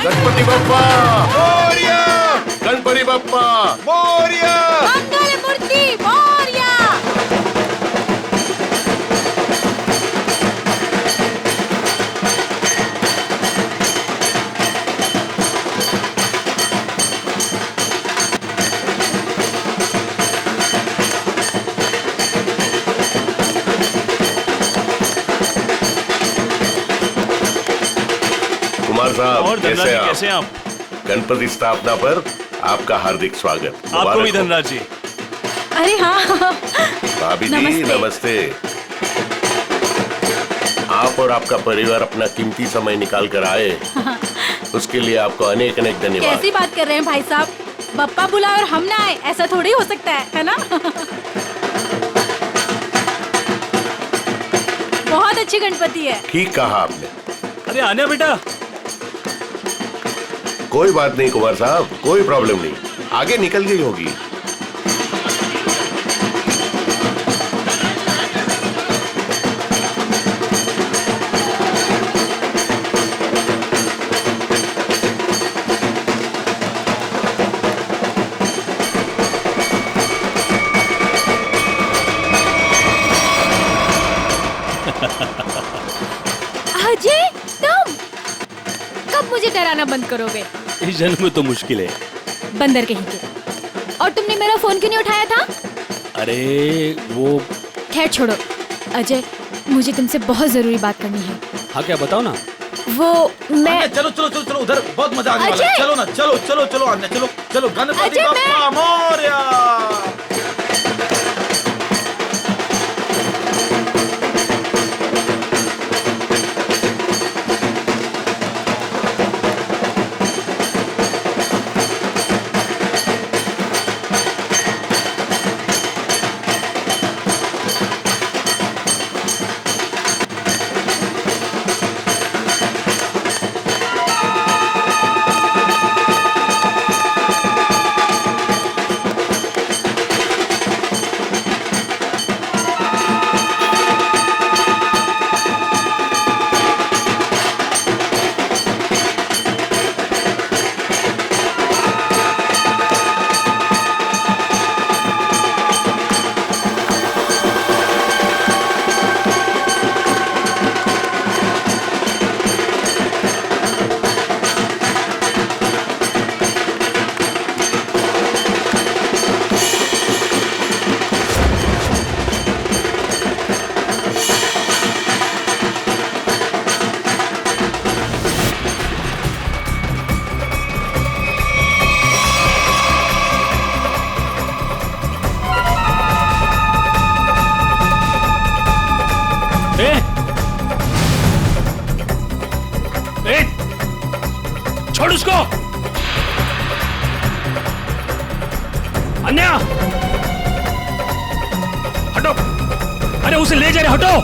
गणपति बप्पा मोरया, गणपति बप्पा मोरया, मंगल मूर्ति मोरया। कुमार साहब और धनराज जी कैसे कैसे हैं आप? गणपति स्थापना पर आपका हार्दिक स्वागत। आपको मुबारक भी हो। धनराज जी। अरे हाँ, भाभी जी नमस्ते। नमस्ते। आप और आपका परिवार अपना कीमती समय निकाल कर आए, उसके लिए आपको अनेक अनेक धन्यवाद। कैसी बात कर रहे हैं भाई साहब? बप्पा बुलाए और हम ना आए, ऐसा थोड़ी हो सकता है ना? बहुत अच्छी गणपति है। ठीक कहा आपने। अरे आने बेटा। कोई बात नहीं कुमार साहब, कोई प्रॉब्लम नहीं, आगे निकल गई होगी। अजय, तुम कब मुझे डराना बंद करोगे? इस जन्म में तो मुश्किल है। बंदर कहीं के। और तुमने मेरा फोन क्यों नहीं उठाया था? अरे वो। खैर छोड़ो। अजय, मुझे तुमसे बहुत जरूरी बात करनी है। हाँ क्या बताओ ना। वो मैं चलो चलो चलो चलो, उधर बहुत मजा आने वाला है। अजय! चलो ना, चलो चलो चलो अन्य, चलो चलो, गणपति अजय, बप्पा मोरया। ए! ए! छोड़ उसको। अन्या हटो। अरे उसे ले जा रहे, हटो।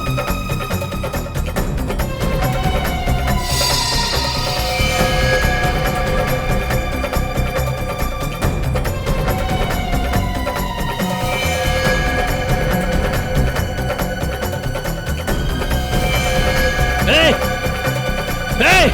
ए! ए!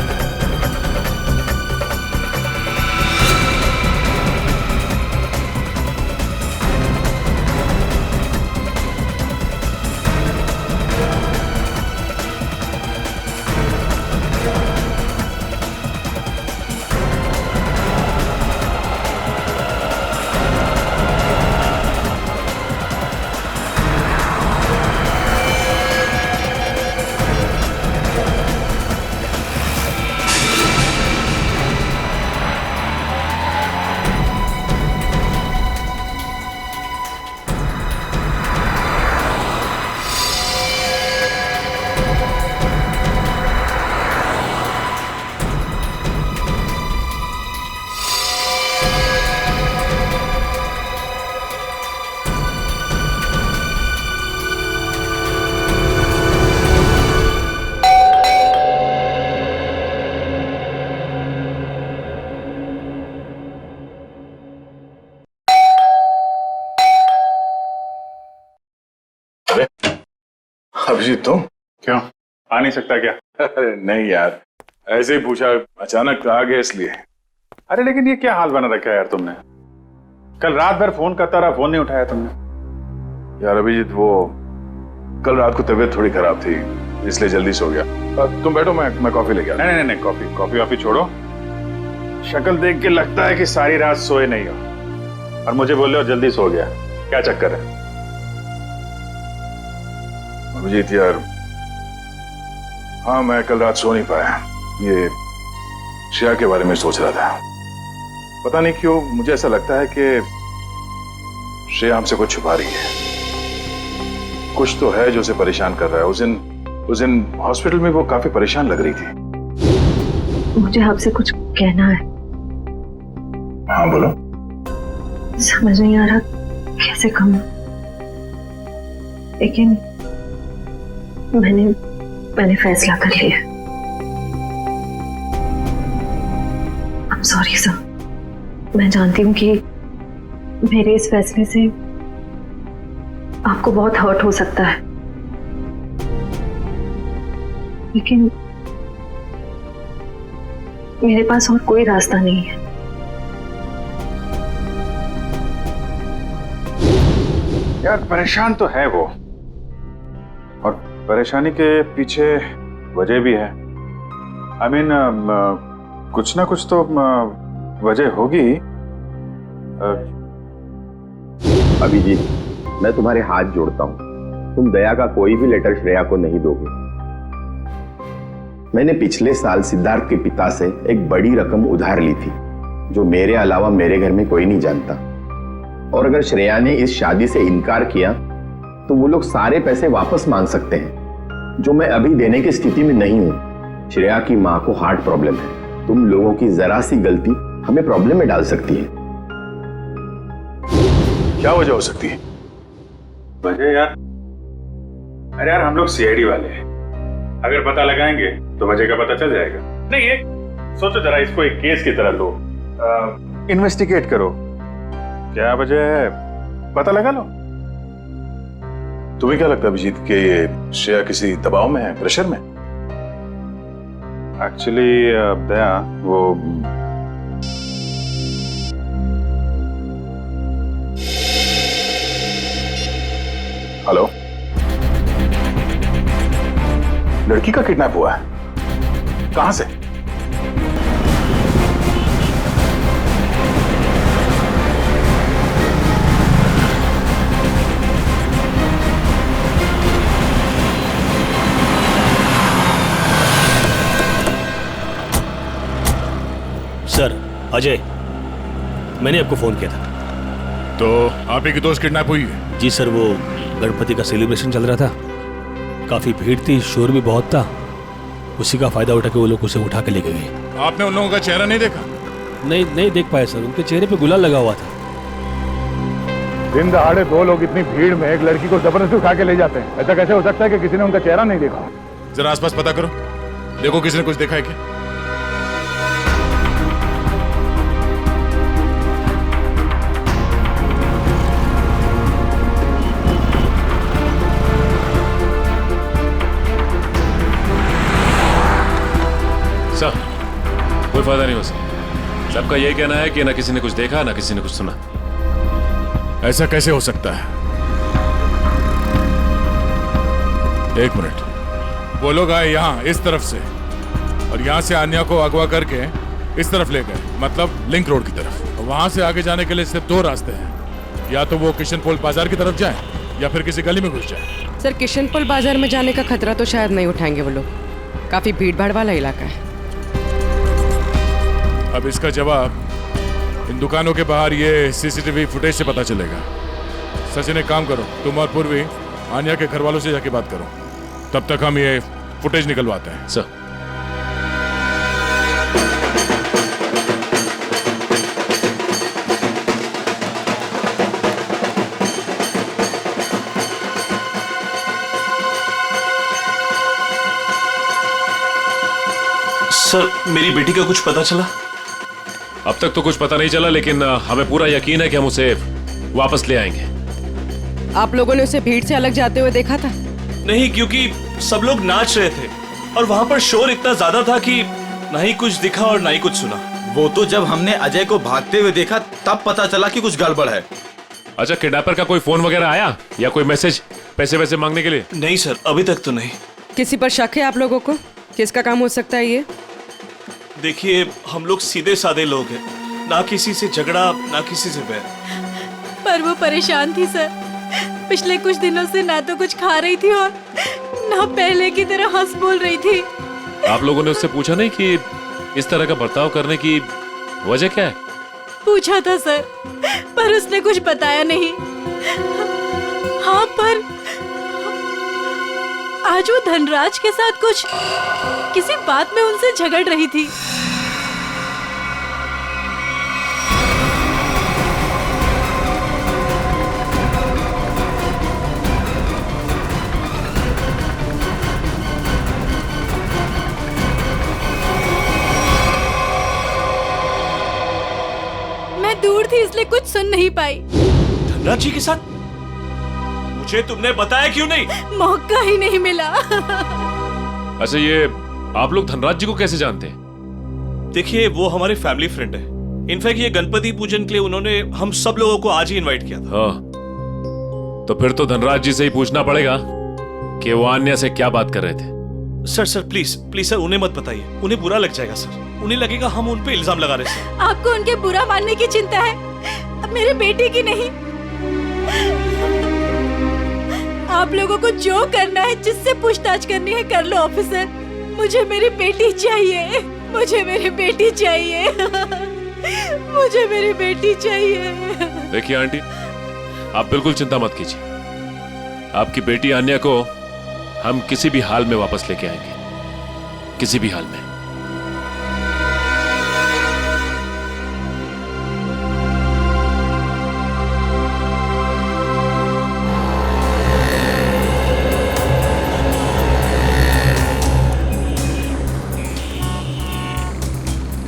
अभिजीत तुम क्यों आ नहीं सकता क्या? अरे नहीं यार, ऐसे ही पूछा, अचानक आ गए इसलिए। अरे लेकिन ये क्या हाल बना रखा है यार तुमने? कल रात भर फोन करता रहा, फोन नहीं उठाया तुमने। यार अभिजीत, वो कल रात को तबीयत थोड़ी खराब थी, इसलिए जल्दी सो गया। तुम बैठो, मैं कॉफी लेके आता। नहीं, कॉफी वॉफी छोड़ो। शक्ल देख के लगता है कि सारी रात सोए नहीं हो और मुझे बोल रहे हो जल्दी सो गया। क्या चक्कर है? अभिजीत यार, हाँ मैं कल रात सो नहीं पाया। ये श्रेया के बारे में सोच रहा था। पता नहीं क्यों मुझे ऐसा लगता है कि श्रेया हमसे कुछ छुपा रही है। कुछ तो है जो उसे परेशान कर रहा है। उस दिन हॉस्पिटल में वो काफी परेशान लग रही थी। मुझे आपसे कुछ कहना है। हाँ बोलो। समझ नहीं आ रहा कैसे कहूं, लेकिन मैंने फैसला कर लिया। I'm sorry सर, मैं जानती हूँ कि मेरे इस फैसले से आपको बहुत हर्ट हो सकता है, लेकिन मेरे पास और कोई रास्ता नहीं है। यार परेशान तो है वो, और परेशानी के पीछे वजह भी है। I mean, कुछ ना कुछ तो वजह होगी। अभिजीत, मैं तुम्हारे हाथ जोड़ता हूं, तुम दया का कोई भी लेटर श्रेया को नहीं दोगे। मैंने पिछले साल सिद्धार्थ के पिता से एक बड़ी रकम उधार ली थी, जो मेरे अलावा मेरे घर में कोई नहीं जानता। और अगर श्रेया ने इस शादी से इनकार किया तो वो लोग सारे पैसे वापस मांग सकते हैं, जो मैं अभी देने की स्थिति में नहीं हूं। श्रेया की मां को हार्ट प्रॉब्लम है। तुम लोगों की जरा सी गलती हमें प्रॉब्लम में डाल सकती है। क्या वजह हो सकती है? वजह यार, अरे यार हम लोग सीआईडी वाले हैं, अगर पता लगाएंगे तो वजह का पता चल जाएगा। नहीं ये सोचो जरा, इसको एक केस की तरह लो, इन्वेस्टिगेट करो, क्या वजह है पता लगा लो। तुम्हें क्या लगता है अभिजीत कि ये श्रेया किसी दबाव में है, प्रेशर में? एक्चुअली दया, वो हेलो, लड़की का किडनैप हुआ है? कहां से? सर, अजय, मैंने आपको फोन किया था। तो आप ही की दोस्त किडनैप हुई है? जी सर, वो गणपति का सेलिब्रेशन चल रहा था, काफी भीड़ थी, शोर भी बहुत था, उसी का फायदा उठा के वो लोग उसे उठा के लेके गए। आपने उन लोगों का चेहरा नहीं देखा? नहीं देख पाए सर, उनके चेहरे पे गुलाल लगा हुआ था। दिन दहाड़े दो लोग इतनी भीड़ में एक लड़की को जबरदस्ती उठा के ले जाते हैं, ऐसा कैसे हो सकता है कि किसी ने उनका चेहरा नहीं देखा? जरा आसपास पता करो, देखो किसी ने कुछ देखा है क्या? सर, कोई फायदा नहीं हो सकता। सबका यही कहना है कि ना किसी ने कुछ देखा ना किसी ने कुछ सुना। ऐसा कैसे हो सकता है? एक मिनट, वो लोग आए यहाँ इस तरफ से और यहाँ से आन्या को अगवा करके इस तरफ ले गए, मतलब लिंक रोड की तरफ। वहां से आगे जाने के लिए सिर्फ दो रास्ते हैं, या तो वो किशन पोल बाजार की तरफ जाए या फिर किसी गली में घुस जाए। सर, किशन पोल बाजार में जाने का खतरा तो शायद नहीं उठाएंगे वो लोग, काफी भीड़ भाड़ वाला इलाका है। अब इसका जवाब इन दुकानों के बाहर ये सीसीटीवी फुटेज से पता चलेगा। सचिन, एक काम करो, तुम और पूर्वी आन्या के घर वालों से जाके बात करो, तब तक हम ये फुटेज निकलवाते हैं। सर, सर, मेरी बेटी का कुछ पता चला? अब तक तो कुछ पता नहीं चला, लेकिन हमें पूरा यकीन है कि हम उसे वापस ले आएंगे। आप लोगों ने उसे भीड़ से अलग जाते हुए देखा था? नहीं, क्योंकि सब लोग नाच रहे थे और वहां पर शोर इतना ज्यादा था कि ना ही कुछ दिखा और ना ही कुछ सुना। वो तो जब हमने अजय को भागते हुए देखा तब पता चला कि कुछ गड़बड़ है। अच्छा, किडनैपर का कोई फोन वगैरह आया या कोई मैसेज पैसे वैसे मांगने के लिए? नहीं सर, अभी तक तो नहीं। किसी पर शक है आप लोगों को? किसका काम हो सकता है ये? देखिए, हम लोग सीधे साधे लोग हैं, ना किसी से झगड़ा ना किसी से बैर। पर वो परेशान थी सर। पिछले कुछ दिनों से ना तो कुछ खा रही थी और ना पहले की तरह हंस बोल रही थी। आप लोगों ने उससे पूछा नहीं कि इस तरह का बर्ताव करने की वजह क्या है? पूछा था सर, पर उसने कुछ बताया नहीं। हाँ, पर आज वो धनराज के साथ कुछ किसी बात में उनसे झगड़ रही थी। मैं दूर थी इसलिए कुछ सुन नहीं पाई। धनराज जी के साथ? मुझे तुमने बताया क्यों नहीं? मौका ही नहीं मिला। अच्छा, ये आप लोग धनराज जी को कैसे जानते हैं? देखिए, वो हमारे फैमिली फ्रेंड है। इनफैक्ट ये गणपति पूजन के लिए उन्होंने हम सब लोगों को आज ही इनवाइट किया था। हाँ, तो फिर तो धनराज जी से ही पूछना पड़ेगा कि वो अन्य से क्या बात कर रहे थे। सर प्लीज सर, उन्हें मत बताइए, उन्हें बुरा लग जाएगा सर। उन्हें लगेगा हम उन पे इल्जाम लगा रहे हैं। आपको उनके बुरा मानने की चिंता है, अब मेरे बेटे की नहीं। आप लोगों को जो करना है, जिससे पूछताछ करनी है कर लो ऑफिसर। मुझे मेरी बेटी चाहिए, मुझे मेरी बेटी चाहिए, मुझे मेरी बेटी चाहिए। देखिए आंटी, आप बिल्कुल चिंता मत कीजिए। आपकी बेटी आन्या को हम किसी भी हाल में वापस लेके आएंगे, किसी भी हाल में।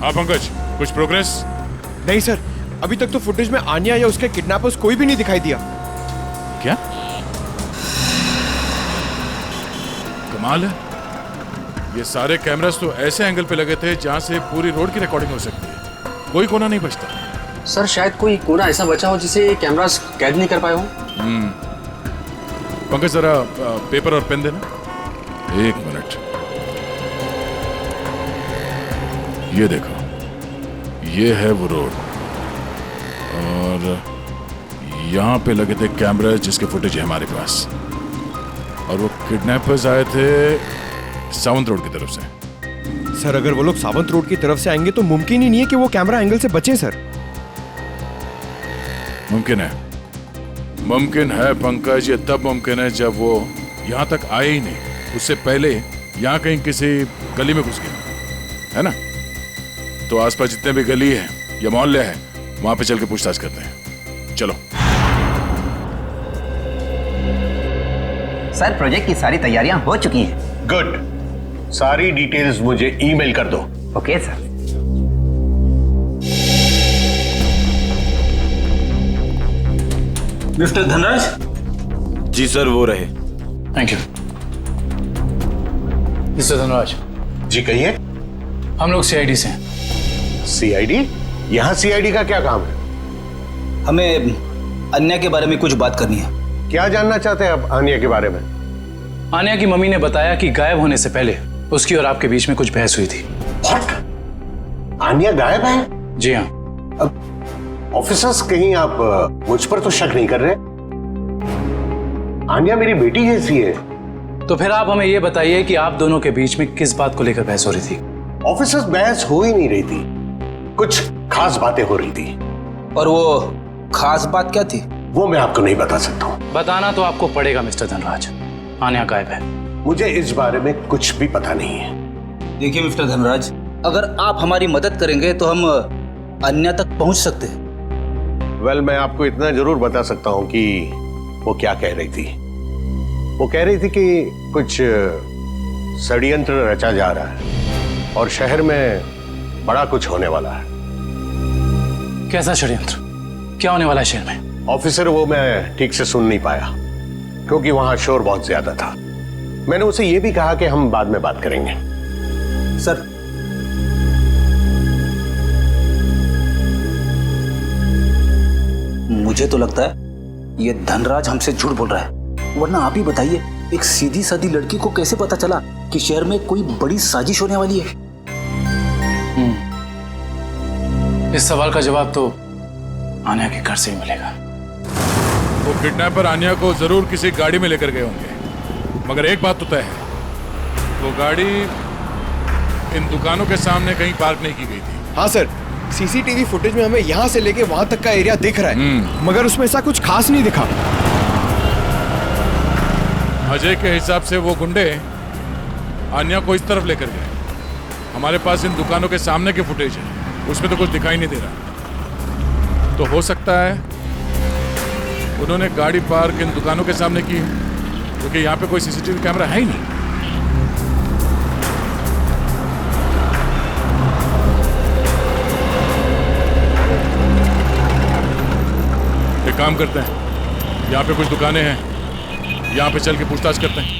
हाँ पंकज, कुछ प्रोग्रेस? नहीं सर, अभी तक तो फुटेज में आन्या या उसके किडनैपर्स कोई भी नहीं दिखाई दिया। क्या कमाल है, ये सारे कैमरास तो ऐसे एंगल पे लगे थे जहां से पूरी रोड की रिकॉर्डिंग हो सकती है। कोई कोना नहीं बचता। सर, शायद कोई कोना ऐसा बचा हो जिसे कैमरास कैद नहीं कर पाए हो। पंकज, जरा पेपर और पेन देना। एक मिनट, ये देखो, ये है वो रोड और यहाँ पे लगे थे कैमरा जिसके फुटेज है हमारे पास। और वो किडनैपर्स आए थे सावंत रोड की तरफ से। सर, अगर वो लोग सावंत रोड की तरफ से आएंगे तो मुमकिन ही नहीं है कि वो कैमरा एंगल से बचे सर। मुमकिन है, मुमकिन है पंकज। ये तब मुमकिन है जब वो यहाँ तक आए ही नहीं, उससे पहले यहाँ कहीं किसी गली में घुस गए, है ना? तो आसपास जितने भी गली है या मोहल्ले हैं, वहां पे चल के पूछताछ करते हैं। चलो। सर, प्रोजेक्ट की सारी तैयारियां हो चुकी हैं। गुड, सारी डिटेल्स मुझे ईमेल कर दो। Okay sir. मिस्टर धनराज? जी सर, वो रहे। Thank you. मिस्टर धनराज जी कहिए। हम लोग सीआईडी से हैं। सीआईडी? यहाँ सीआईडी का क्या काम है? हमें अन्या के बारे में कुछ बात करनी है। क्या जानना चाहते हैं आप अन्या के बारे में? आन्या की मम्मी ने बताया कि गायब होने से पहले उसकी और आपके बीच में कुछ बहस हुई थी। What? आन्या गायब है? जी हाँ। अब ऑफिसर्स, कहीं आप मुझ पर तो शक नहीं कर रहे? आन्या मेरी बेटी जैसी है। तो फिर आप हमें ये बताइए कि आप दोनों के बीच में किस बात को लेकर बहस हो रही थी? ऑफिसर्स, बहस हो ही नहीं रही थी, कुछ खास बातें हो रही थी। और वो खास बात क्या थी? वो मैं आपको नहीं बता सकता हूँ। बताना तो आपको पड़ेगा मिस्टर धनराज। आन्या गायब है। मुझे इस बारे में कुछ भी पता नहीं है। देखिए मिस्टर धनराज, अगर आप हमारी मदद करेंगे तो हम अन्या तक पहुंच सकते हैं। वेल, मैं आपको इतना जरूर बता सकता हूँ कि वो क्या कह रही थी। वो कह रही थी कि कुछ षड्यंत्र रचा जा रहा है और शहर में बड़ा कुछ होने वाला है। कैसा षड्यंत्र? क्या होने वाला है शहर में? ऑफिसर, वो मैं ठीक से सुन नहीं पाया क्योंकि वहां शोर बहुत ज्यादा था। मैंने उसे ये भी कहा कि हम बाद में बात करेंगे। सर, मुझे तो लगता है ये धनराज हमसे झूठ बोल रहा है, वरना आप ही बताइए एक सीधी सादी लड़की को कैसे पता चला कि शहर में कोई बड़ी साजिश होने वाली है? इस सवाल का जवाब तो आन्या के घर से ही मिलेगा। वो किडनैपर आन्या को जरूर किसी गाड़ी में लेकर गए होंगे, मगर एक बात तो तय है, वो गाड़ी इन दुकानों के सामने कहीं पार्क नहीं की गई थी। हाँ सर, सीसीटीवी फुटेज में हमें यहाँ से लेके वहां तक का एरिया दिख रहा है, मगर उसमें ऐसा कुछ खास नहीं दिखा। अजय के हिसाब से वो गुंडे आन्या को इस तरफ लेकर गए। हमारे पास इन दुकानों के सामने की फुटेज है, उसमें तो कुछ दिखाई नहीं दे रहा। तो हो सकता है उन्होंने गाड़ी पार्क इन दुकानों के सामने की, क्योंकि यहाँ पे कोई सीसीटीवी कैमरा है ही नहीं। एक काम करते हैं, यहाँ पे कुछ दुकानें हैं, यहाँ पे चल के पूछताछ करते हैं।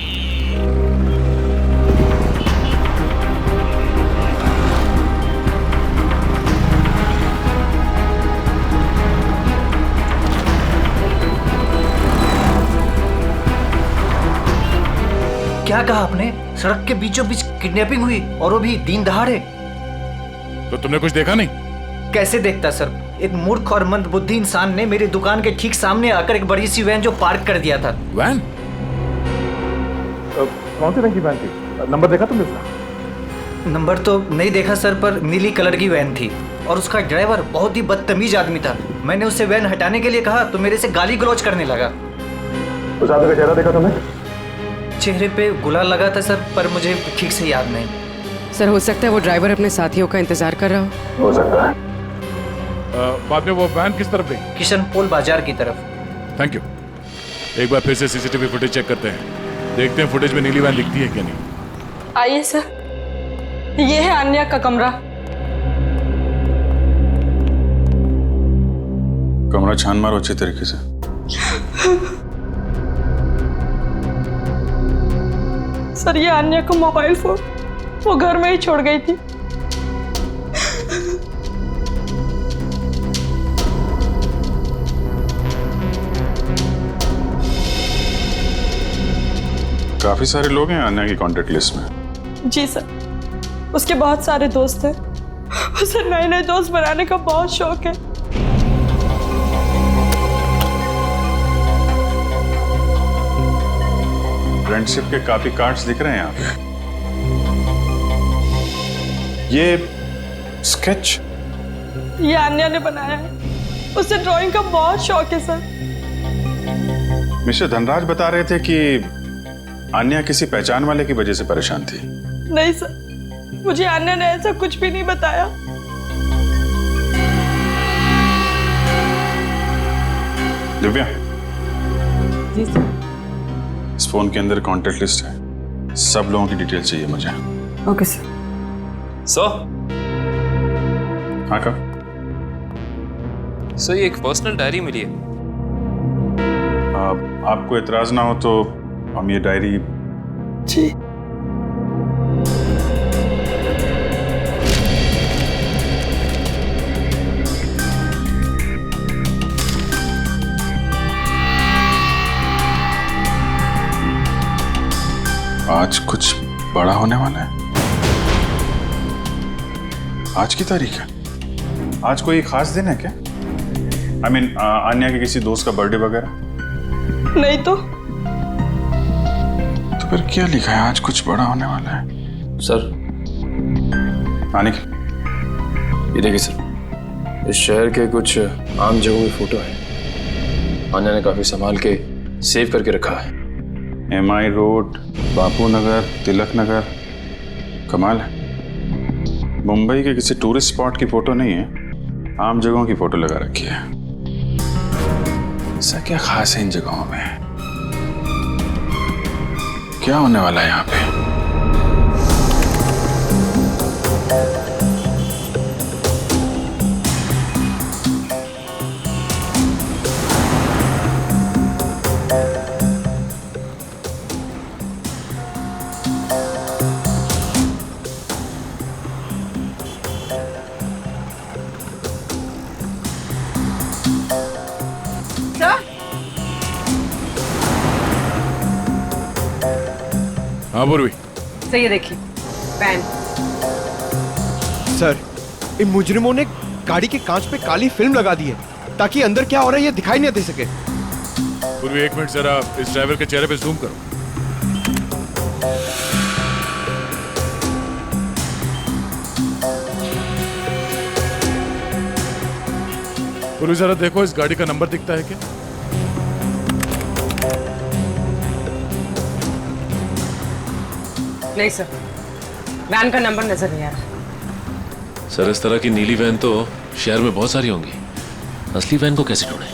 क्या कहा आपने? सड़क के बीचों बीच किडनैपिंग हुई, और वो भी दिन दहाड़े? तो तुमने कुछ देखा नहीं? कैसे देखता सर, एक मूर्ख और मंदबुद्धि इंसान ने मेरी दुकान के ठीक सामने आकर एक बड़ी सी वैन जो पार्क कर दिया था। वैन? कौन सी रंग की वैन थी? नंबर देखा तुमने उसका? नंबर तो नहीं देखा सर, पर नीली कलर की वैन थी और उसका ड्राइवर बहुत ही बदतमीज आदमी था। मैंने उसे वैन हटाने के लिए कहा तो मेरे से गाली गलौज करने लगा। उस आदमी का चेहरा देखा तुमने? चेहरे पे गुलाल लगा था सर, पर मुझे ठीक से याद नहीं। सर हो सकता है वो ड्राइवर अपने साथियों का इंतजार कर रहा हो सकता है। बाद में वो वैन किस तरफ गई? किशन पोल बाजार की तरफ। Thank you. एक बार फिर से सीसीटीवी फुटेज चेक करते हैं, देखते हैं फुटेज में नीली वैन दिखती है क्या नहीं। आइए सर, ये है आन्या का कमरा। कमरा छान मारो अच्छे तरीके से। सर ये आन्या का मोबाइल फोन वो घर में ही छोड़ गई थी। काफी सारे लोग हैं आन्या की कांटेक्ट लिस्ट में। जी सर, उसके बहुत सारे दोस्त हैं। उसे नए नए दोस्त बनाने का बहुत शौक है। फ्रेंडशिप के काफी कार्ड्स दिख रहे हैं यहाँ पे। ये स्केच ये आन्या ने बनाया है, उसे ड्राइंग का बहुत शौक है सर। मिस्टर धनराज बता रहे थे कि आन्या किसी पहचान वाले की वजह से परेशान थी। नहीं सर, मुझे आन्या ने ऐसा कुछ भी नहीं बताया। दिव्या, जी सर। इस फोन के अंदर कॉन्टेक्ट लिस्ट है, सब लोगों की डिटेल चाहिए मुझे। Okay sir. हाँ कब? सर ये एक पर्सनल डायरी मिली है। आपको एतराज ना हो तो हम ये डायरी। जी। आज कुछ बड़ा होने वाला है। आज की तारीख है? आज कोई खास दिन है क्या? I mean, आन्या के किसी दोस्त का बर्थडे वगैरह? नहीं तो फिर क्या लिखा है? आज कुछ बड़ा होने वाला है। सर आने की ये देखिए सर, इस शहर के कुछ आम जगहों की फोटो है। आन्या ने काफी संभाल के सेव करके रखा है। MI road, Bapu Nagar, Tilak Nagar. कमाल है, मुंबई के किसी टूरिस्ट स्पॉट की फोटो नहीं है, आम जगहों की फोटो लगा रखी है। ऐसा क्या खास है इन जगहों में? क्या होने वाला है यहाँ पे? हाँ पूर्वी। सही है, देखिए वैन। सर, इन मुजरिमों ने गाड़ी के कांच पे काली फिल्म लगा दी है ताकि अंदर क्या हो रहा है ये दिखाई नहीं दे सके। पूर्वी 1 मिनट जरा इस ड्राइवर के चेहरे पे जूम करो। पूर्वी जरा देखो इस गाड़ी का नंबर दिखता है क्या? नहीं सर, वैन का नंबर नजर नहीं आ रहा। सर इस तरह की नीली वैन तो शहर में बहुत सारी होंगी, असली वैन को कैसे ढूंढें?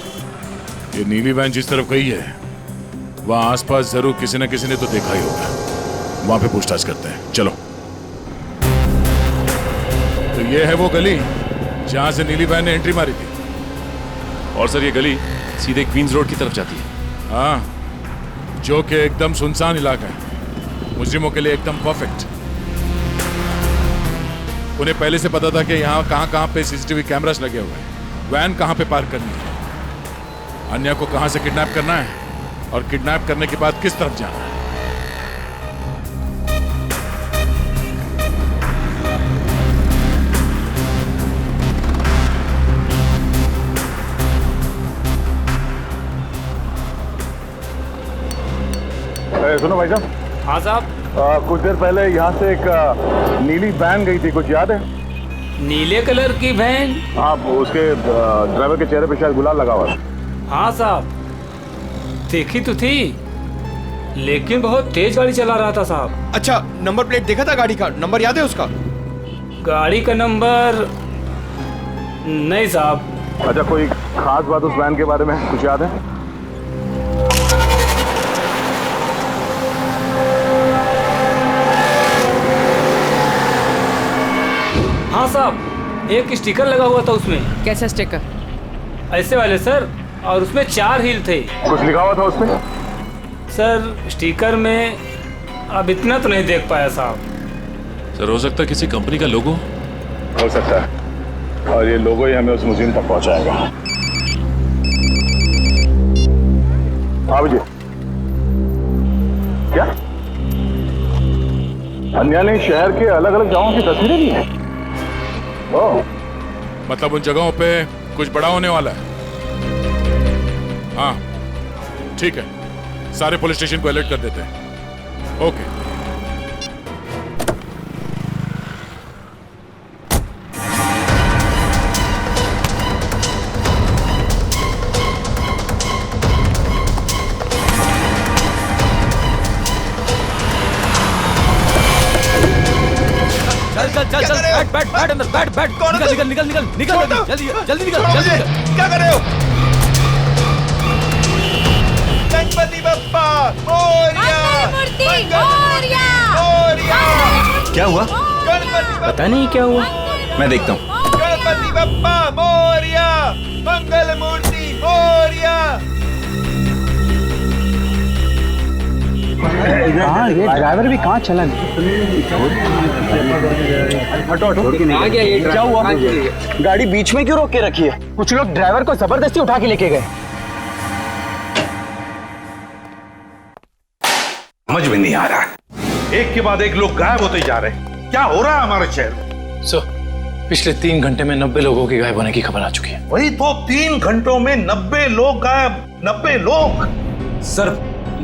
ये नीली वैन जिस तरफ गई है वहां आसपास जरूर किसी न किसी ने तो देखा ही होगा। वहां पे पूछताछ करते हैं, चलो। तो ये है वो गली जहां से नीली वैन ने एंट्री मारी थी। और सर ये गली सीधे क्वींस रोड की तरफ जाती है। हाँ, जो कि एकदम सुनसान इलाका है, मुजरिमों के लिए एकदम परफेक्ट। उन्हें पहले से पता था कि यहाँ कहाँ पे सीसीटीवी कैमरास लगे हुए हैं, वैन कहाँ पे पार्क करनी है, अन्या को कहाँ से किडनैप करना है और किडनैप करने के बाद किस तरफ जाना है। सुनो भाई साहब। हाँ साहब। कुछ देर पहले यहाँ से एक नीली वैन गई थी, कुछ याद है? नीले कलर की वैन? हाँ, उसके ड्राइवर के चेहरे पे शायद गुलाल लगा हुआ है। हाँ साहब, देखी तो थी, लेकिन बहुत तेज गाड़ी चला रहा था साहब। अच्छा, नंबर प्लेट देखा था गाड़ी का? नंबर याद है उसका? गाड़ी का नंबर नहीं साहब। अच्छा, कोई खास बात उस वैन के बारे में कुछ याद है? हाँ साहब, एक स्टिकर लगा हुआ था उसमें। कैसा स्टिकर? ऐसे वाले सर, और उसमें 4 हील थे। कुछ लिखा हुआ था उसमें? सर स्टिकर में अब इतना तो नहीं देख पाया साहब। सर हो सकता है किसी कंपनी का लोगो हो सकता है, और ये लोगो ही हमें उस म्यूजियम तक पहुंचाएगा। हाँ विजय, क्या अन्या ने शहर के अलग अलग जगहों की तस्वीरें ली हैं? मतलब उन जगहों पे कुछ बड़ा होने वाला है। हाँ ठीक है, सारे पुलिस स्टेशन को अलर्ट कर देते हैं। ओके। चल बैठ अंदर, बैठ निकल जल्दी निकल। क्या कर रहे हो? गणपति बप्पा मोरया! क्या हुआ? पता नहीं क्या हुआ। मैं देखता हूँ। गणपति बप्पा मोरया! मंगल मूर्ति मोरया! ड्राइवर भी कहाँ चला? क्या हुआ? गाड़ी बीच में क्यों रोक के रखी है? कुछ लोग ड्राइवर को जबरदस्ती उठा के लेके गए। समझ में नहीं आ रहा, एक के बाद एक लोग गायब होते जा रहे हैं। क्या हो रहा है हमारे शहर में? सर, पिछले 3 घंटे में 90 लोगों के गायब होने की खबर आ चुकी है। वही तो, 3 घंटों में 90 लोग गायब। 90 लोग? सर,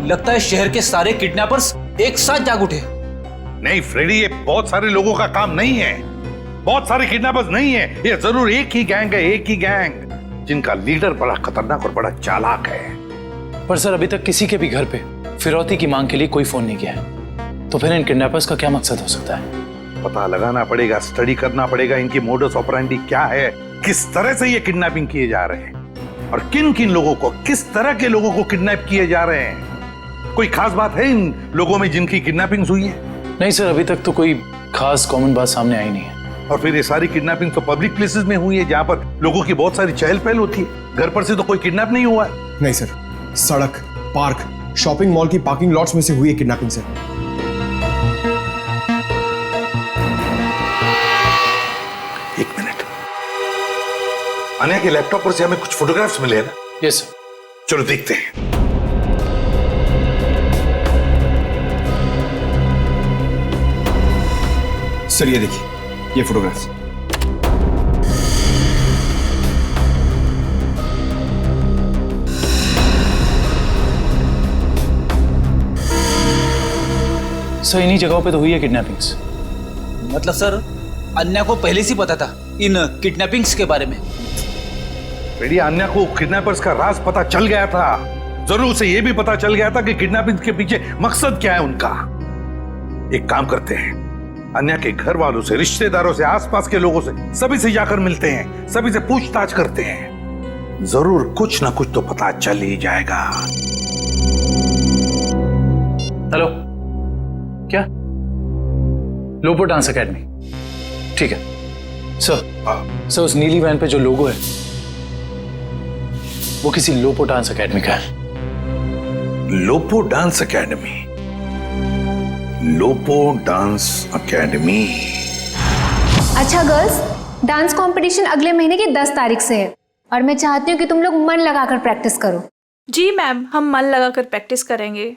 लगता है शहर के सारे किडनैपर्स एक साथ जाग उठे। नहीं फ्रेडी, ये बहुत सारे लोगों का काम नहीं है, बहुत सारे किडनैपर्स नहीं है, ये जरूर एक ही गैंग है, एक ही गैंग जिनका लीडर बड़ा खतरनाक और बड़ा चालाक है। पर सर, अभी तक किसी के भी घर पे फिरौती की मांग के लिए कोई फोन नहीं किया है, तो फिर इन किडनैपर्स का क्या मकसद हो सकता है? पता लगाना पड़ेगा, स्टडी करना पड़ेगा, इनकी मोडस ऑपरेंडी क्या है, किस तरह से ये किडनैपिंग किए जा रहे हैं और किन किन लोगों को, किस तरह के लोगों को किडनैप किए जा रहे हैं। कोई खास बात है इन लोगों में जिनकी किडनैपिंग हुई है? नहीं सर, अभी तक तो कोई खास कॉमन बात सामने आई नहीं है। और फिर ये सारी किडनैपिंग तो पब्लिक प्लेसेस में हुई है, जहां पर लोगों की बहुत सारी चहल पहल होती है। घर पर से तो कोई किडनैप नहीं हुआ है। नहीं सर, सड़क, पार्क, शॉपिंग मॉल की पार्किंग लॉट्स में से हुई है किडनैपिंग सर। एक मिनट, अन्या के लैपटॉप पर से हमें कुछ फोटोग्राफ्स मिले हैं ना? Yes sir. चलो देखते हैं। सर ये देखिए, ये फोटोग्राफ्स। सर इन्हीं जगहों पे तो हुई है किडनैपिंग्स। मतलब सर अन्या को पहले से पता था इन किडनैपिंग्स के बारे में? बेटी, अन्या को किडनैपर्स का राज पता चल गया था। जरूर उसे यह भी पता चल गया था कि किडनैपिंग के पीछे मकसद क्या है उनका। एक काम करते हैं, अन्या के घर वालों से, रिश्तेदारों से, आसपास के लोगों से, सभी से जाकर मिलते हैं, सभी से पूछताछ करते हैं। जरूर कुछ ना कुछ तो पता चल ही जाएगा। हेलो, क्या? लोपो डांस एकेडमी, ठीक है सर। उस नीली वैन पे जो लोगो है वो किसी लोपो डांस एकेडमी का है। Lopo dance academy? Lopo dance academy. अच्छा गर्ल्स, डांस कंपटीशन अगले महीने की 10 तारीख से है और मैं चाहती हूँ कि तुम लोग मन लगाकर प्रैक्टिस करो। जी मैम, हम मन लगाकर प्रैक्टिस करेंगे।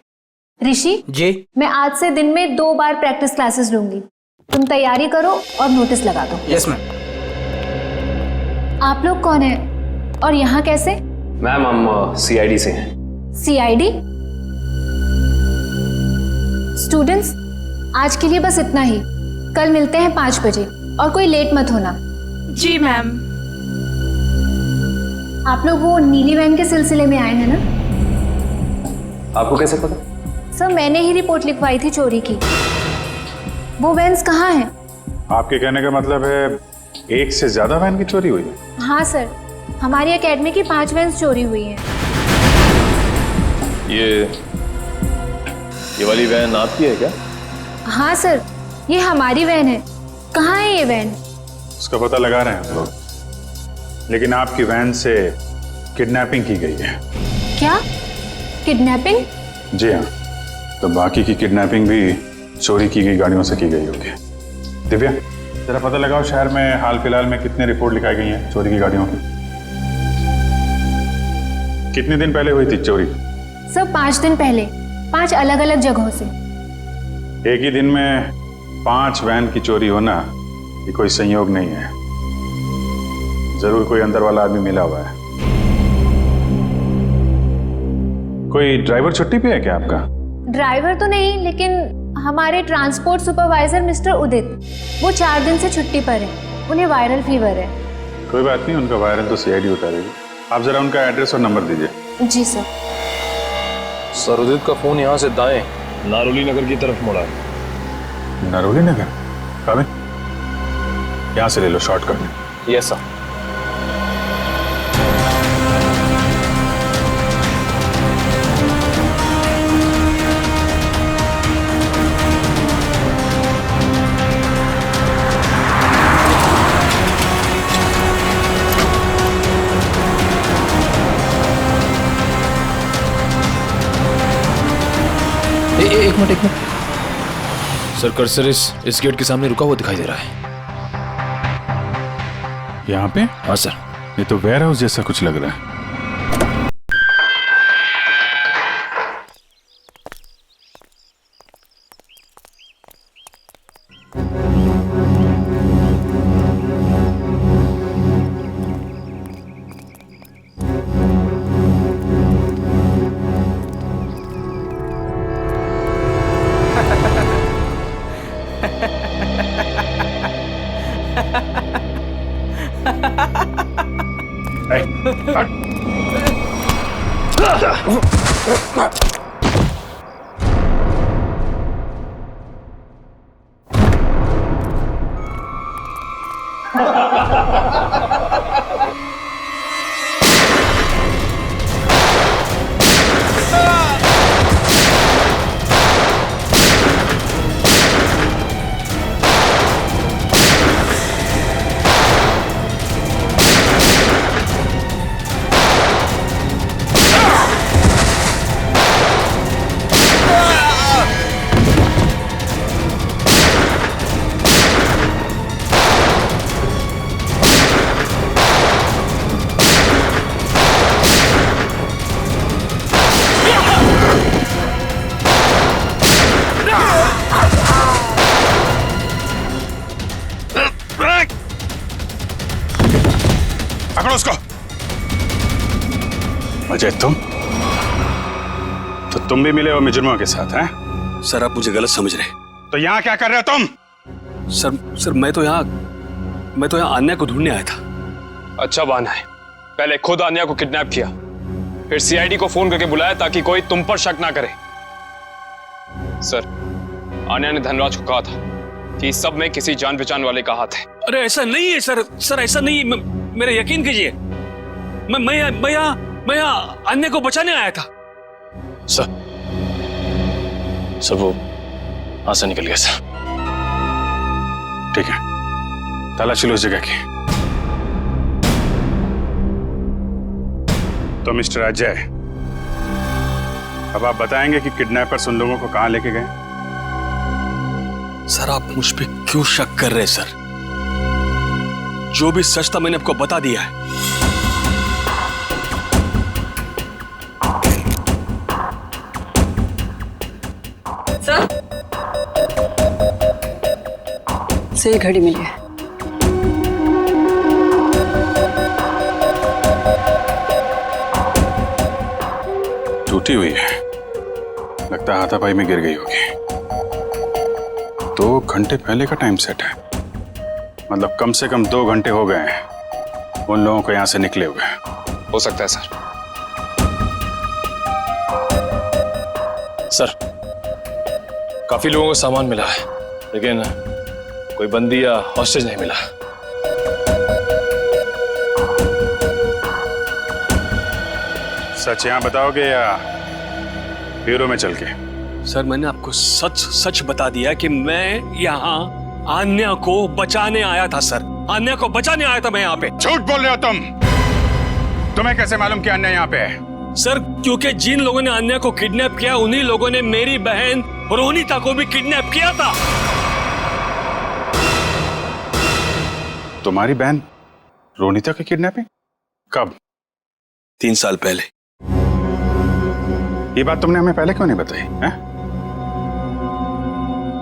ऋषि जी, मैं आज से दिन में 2 बार प्रैक्टिस क्लासेस लूंगी। तुम तैयारी करो और नोटिस लगा दो। Yes ma'am. आप लोग कौन है और यहाँ कैसे? मैम हम सीआईडी से हैं। सीआईडी? स्टूडेंट्स, आज के लिए बस इतना ही। कल मिलते हैं 5 बजे और कोई लेट मत होना। जी मैम। आप लोग वो नीली वैन के सिलसिले में आए हैं ना? आपको कैसे पता? सर मैंने ही रिपोर्ट लिखवाई थी चोरी की। वो वैन्स कहाँ हैं? आपके कहने का मतलब है एक से ज्यादा वैन की चोरी हुई है? हाँ सर, हमारी एकेडमी की 5 वैन्स चोरी हुई हैं। ये वाली वैन आपकी है क्या? हाँ सर, ये हमारी वैन है। कहाँ है ये वैन? उसका पता लगा रहे हैं हम लोग, लेकिन आपकी वैन से किडनैपिंग की गई है। क्या किडनैपिंग? जी हाँ, तो बाकी की किडनैपिंग भी चोरी की गई गाड़ियों से की गई होगी। दिव्या, जरा पता लगाओ शहर में हाल फिलहाल में कितने रिपोर्ट लिखाई गई हैं चोरी की गाड़ियों की। कितने दिन पहले हुई थी चोरी? सर 5 दिन पहले, 5 अलग अलग जगहों से। एक ही दिन में 5 वैन की चोरी होना ये कोई संयोग नहीं है। जरूर कोई अंदर वाला आदमी मिला हुआ है। कोई ड्राइवर छुट्टी पे है क्या आपका? ड्राइवर तो नहीं, लेकिन हमारे ट्रांसपोर्ट सुपरवाइजर मिस्टर उदित, वो 4 दिन से छुट्टी पर है। उन्हें वायरल फीवर है। कोई बात नहीं, उनका वायरल तो सीआईडी उतारेगी। आप जरा उनका एड्रेस और नंबर दीजिए। जी सर। सर उदित का फोन यहाँ से दाएं नारोली नगर की तरफ मुड़ा है। नारोली नगर? काबिल, यहाँ से ले लो शॉर्टकट। Yes sir. एक मिनट। सर कर्सर इस गेट के सामने रुका हुआ दिखाई दे रहा है। यहाँ पे? हाँ सर। ये तो वेयर हाउस जैसा कुछ लग रहा है। पकड़ो उसको। अजय तुम भी मिले हो मुजरिमों के साथ हैं? सर आप मुझे गलत समझ रहे। तो यहाँ क्या कर रहे हो तुम? सर मैं तो यहाँ आन्या को ढूंढने आया था। अच्छा बहाना है। पहले खुद आन्या को किडनैप किया, फिर सीआईडी को फोन करके बुलाया ताकि कोई तुम पर शक ना करे। सर आन्या ने धनराज को कहा था कि इस सब में किसी जान पहचान वाले का हाथ है। अरे ऐसा नहीं है सर ऐसा नहीं है। मेरा यकीन कीजिए, मैं यहाँ आन्या को बचाने आया था। सर वो हाथ से निकल गया सर। ठीक है, तलाशी लो उस जगह की। तो मिस्टर अजय, अब आप बताएंगे कि किडनैपर्स उन लोगों को कहां लेके गए? सर आप मुझ पे क्यों शक कर रहे हैं सर? जो भी सच था मैंने आपको बता दिया है। सर से ये घड़ी मिली है। टूटी हुई है, लगता है हाथापाई में गिर गई होगी। 2 घंटे पहले का टाइम सेट है, मतलब कम से कम 2 घंटे हो गए हैं उन लोगों को यहां से निकले हुए। हो सकता है सर। सर काफी लोगों को सामान मिला है, लेकिन कोई बंदी या हॉस्टेज नहीं मिला। सच यहां बताओगे या ब्यूरो में चल के? सर मैंने आपको सच बता दिया कि मैं यहाँ आन्या को बचाने आया था सर। आन्या को बचाने आया था मैं यहाँ पे। झूठ बोल रहे हो तुम। तुम्हें कैसे मालूम कि आन्या यहाँ पे है? सर क्योंकि जिन लोगों ने आन्या को किडनैप किया उन्हीं लोगों ने मेरी बहन रोनिता को भी किडनैप किया था। तुम्हारी बहन रोनिता की किडनैपिंग कब? 3 साल पहले। ये बात तुमने हमें पहले क्यों नहीं बताई है?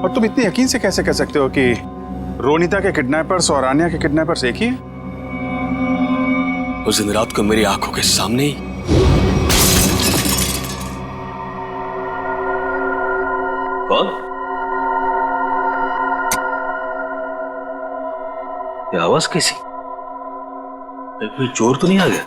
और तुम इतनी यकीन से कैसे कह सकते हो कि रोनिता के किडनैपर्स और आन्या के किडनैपर्स एक ही है? उस दिन रात को मेरी आंखों के सामने ही कौन? ये आवाज कैसी? कोई चोर तो नहीं आ गया?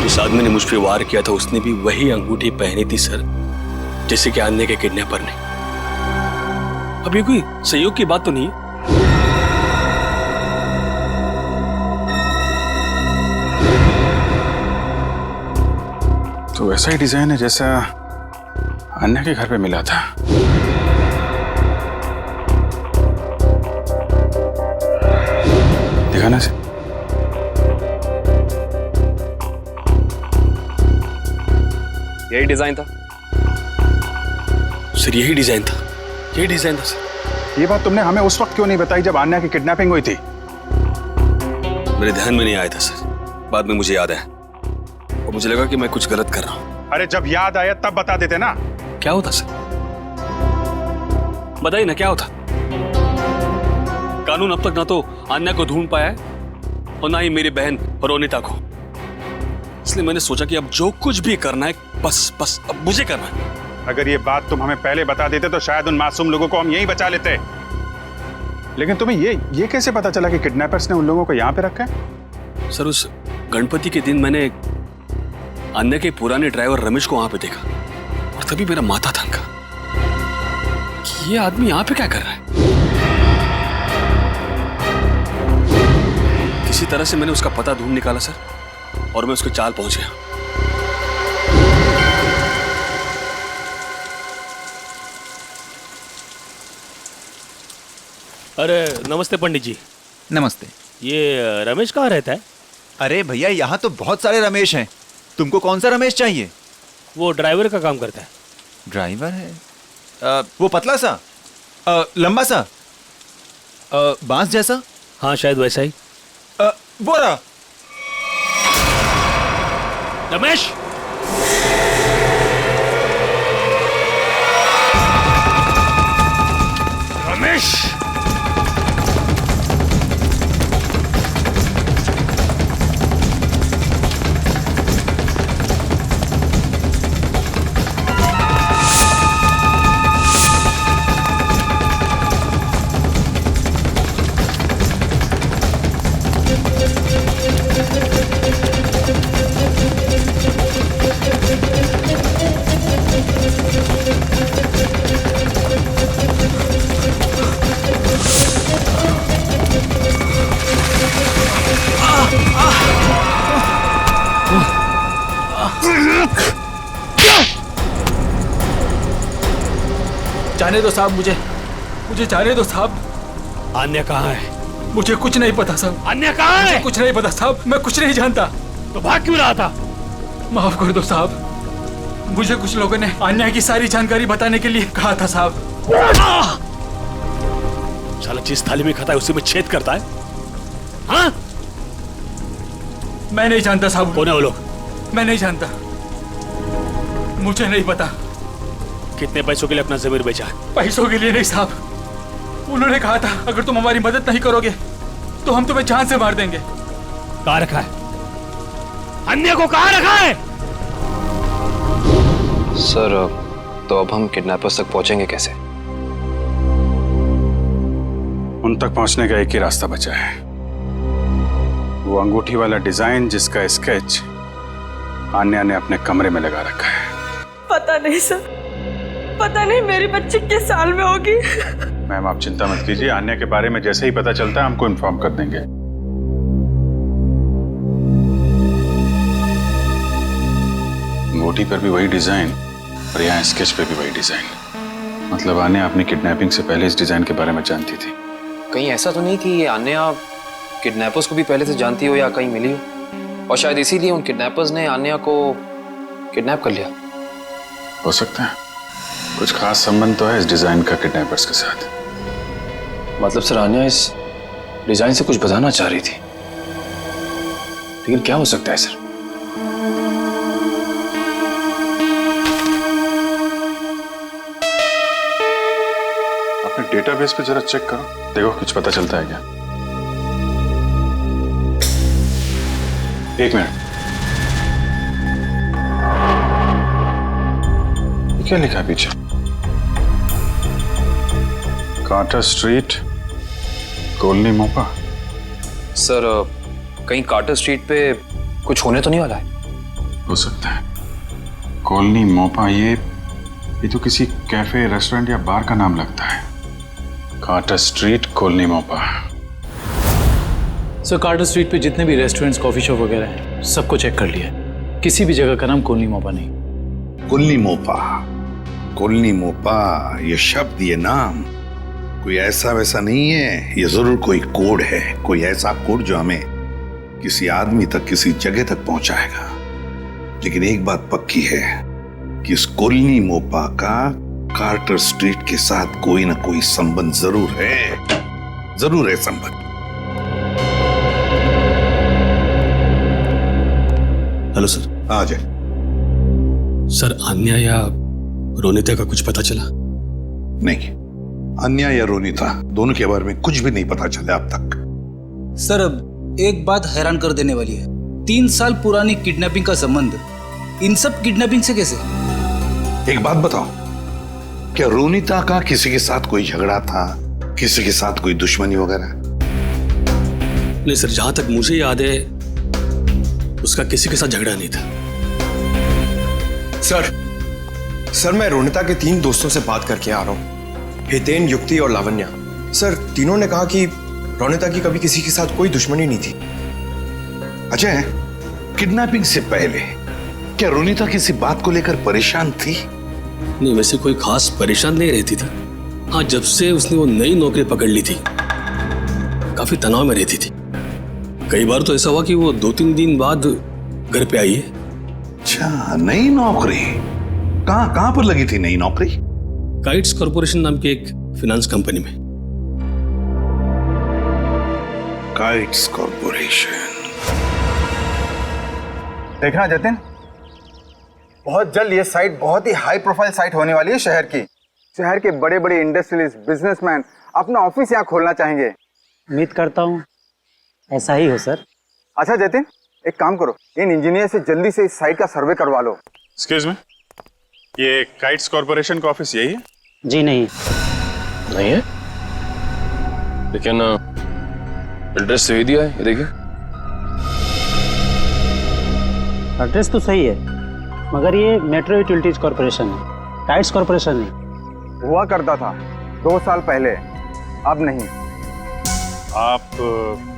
जिस आदमी ने मुझ पे वार किया था उसने भी वही अंगूठी पहनी थी सर, जैसे कि आन्या के किडनैपर ने। अब ये कोई सहयोग की बात तो नहीं? तो वैसा ही डिजाइन है जैसा आन्या के घर पे मिला था। दिखाना से। यही डिजाइन था सर, यही डिजाइन था सर। ये बात तुमने हमें उस वक्त क्यों नहीं बताई जब आन्या की किडनैपिंग हुई थी? मेरे ध्यान में नहीं आया था सर, बाद में मुझे याद आया और मुझे लगा कि मैं कुछ गलत कर रहा हूं। अरे जब याद आया तब बता देते ना। क्या होता सर? बताइए ना क्या होता? कानून अब तक ना तो आन्या को ढूंढ पाया है और ना ही मेरी बहन रोनिता को। इसलिए मैंने सोचा कि अब जो कुछ भी करना है बस अब मुझे करना है। अगर ये बात तुम हमें पहले बता देते तो शायद उन मासूम लोगों को हम यहीं बचा लेते। लेकिन तुम्हें ये कैसे पता चला कि किडनैपर्स ने उन लोगों को यहाँ पे रखा है? सर उस गणपति के दिन मैंने आन्या के पुराने ड्राइवर रमेश को वहां पे देखा और तभी मेरा माथा थनका कि ये आदमी यहाँ पे क्या कर रहा है। किसी तरह से मैंने उसका पता ढूंढ निकाला सर और मैं उसके चाल पहुंच गया। अरे नमस्ते पंडित जी। नमस्ते। ये रमेश कहाँ रहता है? अरे भैया यहाँ तो बहुत सारे रमेश हैं, तुमको कौन सा रमेश चाहिए? वो ड्राइवर का काम करता है। ड्राइवर है? वो पतला सा, लंबा सा, बांस जैसा। हाँ शायद वैसा ही। वो रहा। रमेश, रमेश, जाने दो साहब, मुझे जाने दो साहब। अन्य कहाँ है? मुझे कुछ नहीं पता साहब। अन्य कहाँ है? मुझे कुछ नहीं पता साहब, मैं कुछ नहीं जानता। तो भाग क्यों रहा था? माफ कर दो साहब, मुझे कुछ लोगों ने अन्य की सारी जानकारी बताने के लिए कहा था साहब। साला जिस थाली में खाता है उसी में छेद करता है। हाँ? मैं नहीं जानता साहब। कौन है वो लोग? मैं नहीं जानता, मुझे नहीं पता। कितने पैसों के लिए अपना जमीर बेचा? पैसों के लिए नहीं साहब, उन्होंने कहा था अगर तुम हमारी मदद नहीं करोगे तो हम तुम्हें जान से मार देंगे। कहाँ रखा है? अन्य को कहाँ रखा है? सर तो अब हम किडनैपर्स तक पहुंचेंगे कैसे? उन तक पहुंचने का एक ही रास्ता बचा है, वो अंगूठी वाला डिजाइन जिसका स्केच आन्या ने अपने कमरे में लगा रखा है। पता नहीं सर, पता नहीं मेरी बच्ची किस साल में होगी। मैम आप चिंता मत कीजिए, आन्या के बारे में जैसे ही पता चलता है हमको इन्फॉर्म कर देंगे। अंगूठी पर भी वही डिजाइन और यहाँ स्केच पे भी वही डिजाइन। मतलब आन्या अपनी किडनैपिंग से पहले इस डिजाइन के बारे में जानती थी। कहीं ऐसा तो नहीं कि ये आन्या किडनैपर्स को भी पहले से जानती हो या कहीं मिली हो, और शायद इसीलिए उन किडनैपर्स ने आन्या को किडनैप कर लिया? हो सकता है, कुछ खास संबंध तो है इस डिजाइन का किडनैपर्स के साथ। मतलब सर आन्या इस डिजाइन से कुछ बताना चाह रही थी, लेकिन क्या हो सकता है सर? अपने डेटाबेस पे जरा चेक करो, देखो कुछ पता चलता है क्या। एक मिनट, क्या लिखा है पीछे? कार्टर स्ट्रीट, कॉलोनी मोपा। सर कहीं कार्टर स्ट्रीट पे कुछ होने तो नहीं वाला है? हो सकता है, कॉलोनी मोपा, ये तो किसी कैफे, रेस्टोरेंट या बार का नाम लगता है। कार्टर स्ट्रीट, कॉलोनी मोपा। सर कार्टर स्ट्रीट पे जितने भी रेस्टोरेंट्स, कॉफी शॉप वगैरह हैं, सबको चेक कर लिया, किसी भी जगह का नाम कॉलोनी मोपा नहीं। कॉलोनी मोपा, कॉलोनी मोपा, ये शब्द, ये नाम कोई ऐसा वैसा नहीं है, ये जरूर कोई कोड है, कोई ऐसा कोड जो हमें किसी आदमी तक, किसी जगह तक पहुंचाएगा। लेकिन एक बात पक्की है कि इस कॉलोनी मोपा का कार्टर स्ट्रीट के साथ कोई ना कोई संबंध जरूर है संबंध। Hello sir. आ जाए सर, अन्या या रोनिता का कुछ पता चला? नहीं, अन्या या रोनिता दोनों के बारे में कुछ भी नहीं पता चला अब तक। सर अब एक बात हैरान कर देने वाली है, 3 साल पुरानी किडनैपिंग का संबंध इन सब किडनैपिंग से कैसे? एक बात बताओ, क्या रोनिता का किसी के साथ कोई झगड़ा था, किसी के साथ कोई दुश्मनी वगैरह? नहीं सर, जहां तक मुझे याद है उसका किसी के साथ झगड़ा नहीं था। सर मैं रोनिता के 3 दोस्तों से बात करके आ रहा हूँ, हितेन, युक्ति और लावण्या। सर तीनों ने कहा कि रोनिता की कभी किसी के साथ कोई दुश्मनी नहीं थी। अजय, किडनैपिंग से पहले क्या रोनिता किसी बात को लेकर परेशान थी? नहीं, वैसे कोई खास परेशान नहीं रहती थी। हाँ, जब से उसने वो नई नौकरी पकड़ ली थी काफी तनाव में रहती थी। कई बार तो ऐसा हुआ कि वो 2-3 दिन बाद घर पे आई है। अच्छा, नई नौकरी? कहाँ पर लगी थी नई नौकरी? काइट्स कॉरपोरेशन नाम की एक फिनेंस कंपनी में। Kites corporation. देखना जतिन, बहुत जल्द ये साइट बहुत ही हाई प्रोफाइल साइट होने वाली है शहर की। शहर के बड़े बड़े इंडस्ट्रियलिस्ट, बिजनेसमैन अपना ऑफिस यहाँ खोलना चाहेंगे। उम्मीद करता हूँ ऐसा ही हो सर। अच्छा जतिन, एक काम करो, इन इंजीनियर से जल्दी से इस साइट का सर्वे करवा लो। एक्सक्यूज मी, ये काइट्स कॉरपोरेशन का ऑफिस यही है? जी नहीं नहीं है, लेकिन एड्रेस सही दिया है, ये देखिए। एड्रेस तो सही है, मगर ये मेट्रो यूटिलिटीज कॉरपोरेशन है, काइट्स कॉरपोरेशन नहीं। हुआ करता था 2 साल पहले, अब नहीं। आप?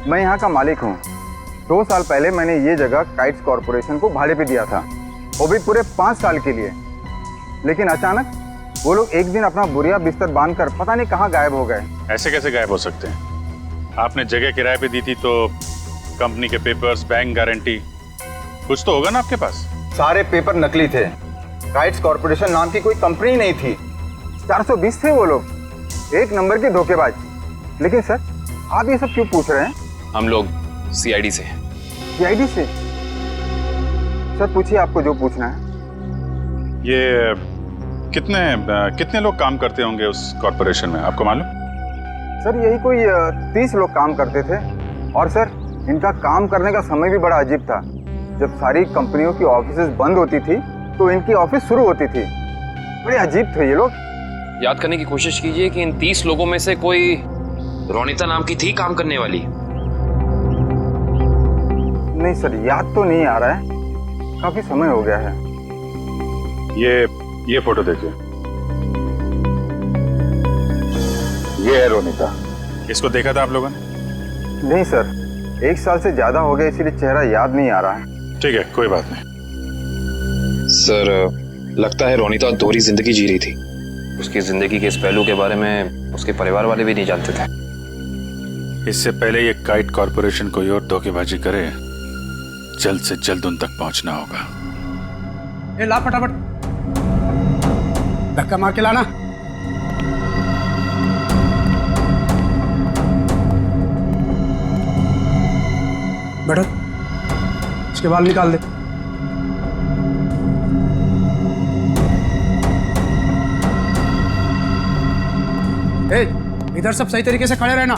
मैं यहाँ का मालिक हूँ। 2 साल पहले मैंने ये जगह काइट्स कॉरपोरेशन को भाड़े पे दिया था, वो भी पूरे 5 साल के लिए। लेकिन अचानक वो लोग एक दिन अपना बोरिया बिस्तर बांधकर पता नहीं कहाँ गायब हो गए। ऐसे कैसे गायब हो सकते हैं? आपने जगह किराए पे दी थी तो कंपनी के पेपर्स, बैंक गारंटी, कुछ तो होगा ना आपके पास? सारे पेपर नकली थे। काइट्स कॉरपोरेशन नाम की कोई कंपनी नहीं थी। 420 थे वो लोग, एक नंबर के धोखेबाज। लेकिन सर, आप ये सब क्यों पूछ रहे हैं? हम लोग सीआईडी से हैं। सीआईडी से? सर पूछिए आपको जो पूछना है। ये कितने लोग काम करते होंगे उस कॉरपोरेशन में, आपको मालूम? सर यही कोई 30 लोग काम करते थे। और सर इनका काम करने का समय भी बड़ा अजीब था। जब सारी कंपनियों की ऑफिसेज बंद होती थी तो इनकी ऑफिस शुरू होती थी। बड़े अजीब थे ये लोग। याद करने की कोशिश कीजिए कि इन 30 लोगों में से कोई रोनिता नाम की थी काम करने वाली? नहीं सर, याद तो नहीं आ रहा है, काफी समय हो गया है। ये फोटो देखिए, ये है रोनिता। इसको देखा था आप लोगों ने? नहीं सर, 1 साल से ज्यादा हो गया, इसीलिए चेहरा याद नहीं आ रहा है। ठीक है, कोई बात नहीं। सर लगता है रोनिता दोहरी जिंदगी जी रही थी। उसकी जिंदगी के इस पहलू के बारे में उसके परिवार वाले भी नहीं जानते थे। इससे पहले ये काइट कॉरपोरेशन कोई और धोखेबाजी करे, जल्द से जल्द उन तक पहुंचना होगा। ए ला फटाफट, धक्का मार के लाना। बैठो, इसके बाल निकाल दे। ए, इधर सब सही तरीके से खड़े रहना।